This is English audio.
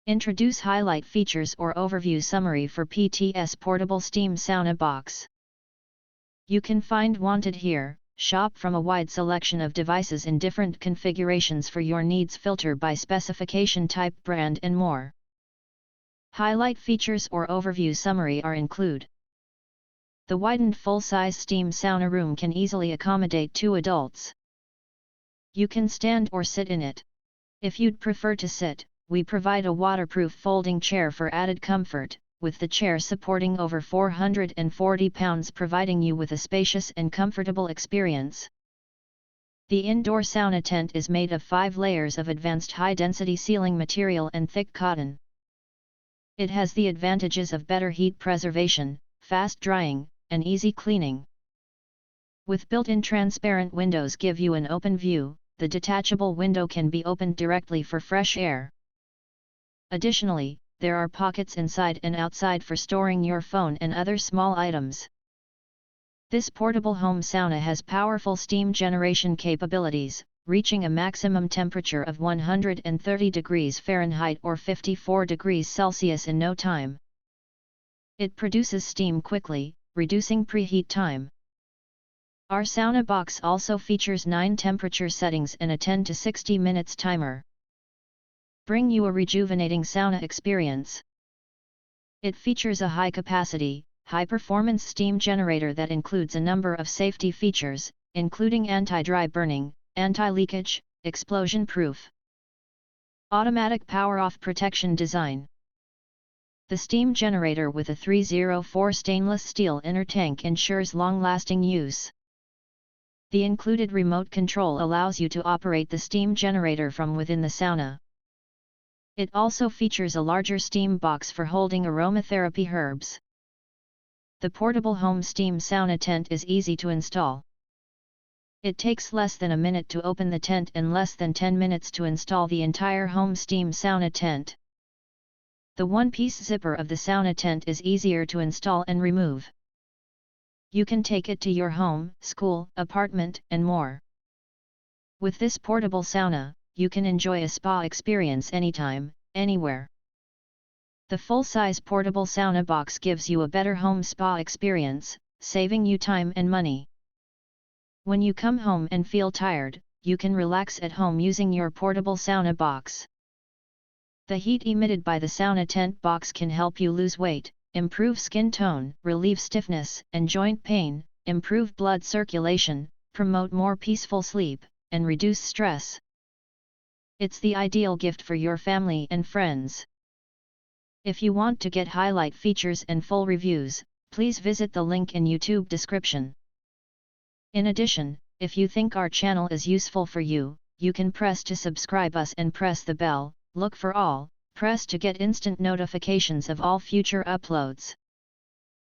Introduce highlight features or overview summary for PTS Portable Steam Sauna Box. You can find wanted here. Shop from a wide selection of devices in different configurations for your needs, filter by specification, type, brand and more. Highlight features or overview summary are include. The widened full-size steam sauna room can easily accommodate 2 adults. You can stand or sit in it. If you'd prefer to sit, we provide a waterproof folding chair for added comfort, with the chair supporting over 440 pounds, providing you with a spacious and comfortable experience. The indoor sauna tent is made of 5 layers of advanced high-density sealing material and thick cotton. It has the advantages of better heat preservation, fast drying, and easy cleaning. With built-in transparent windows give you an open view, the detachable window can be opened directly for fresh air. Additionally, there are pockets inside and outside for storing your phone and other small items. This portable home sauna has powerful steam generation capabilities, reaching a maximum temperature of 130 degrees Fahrenheit or 54 degrees Celsius in no time. It produces steam quickly, reducing preheat time. Our sauna box also features 9 temperature settings and a 10 to 60 minutes timer. Bring you a rejuvenating sauna experience. It features a high-capacity, high-performance steam generator that includes a number of safety features, including anti-dry burning, anti-leakage, explosion-proof, automatic power-off protection design. The steam generator with a 304 stainless steel inner tank ensures long-lasting use. The included remote control allows you to operate the steam generator from within the sauna. It also features a larger steam box for holding aromatherapy herbs. The portable home steam sauna tent is easy to install. It takes less than a minute to open the tent and less than 10 minutes to install the entire home steam sauna tent. The one-piece zipper of the sauna tent is easier to install and remove. You can take it to your home, school, apartment, and more. With this portable sauna, you can enjoy a spa experience anytime, anywhere. The full-size portable sauna box gives you a better home spa experience, saving you time and money. When you come home and feel tired, you can relax at home using your portable sauna box. The heat emitted by the sauna tent box can help you lose weight, improve skin tone, relieve stiffness and joint pain, improve blood circulation, promote more peaceful sleep, and reduce stress. It's the ideal gift for your family and friends. If you want to get highlight features and full reviews, please visit the link in YouTube description. In addition, if you think our channel is useful for you, you can press to subscribe us and press the bell, look for all, press to get instant notifications of all future uploads.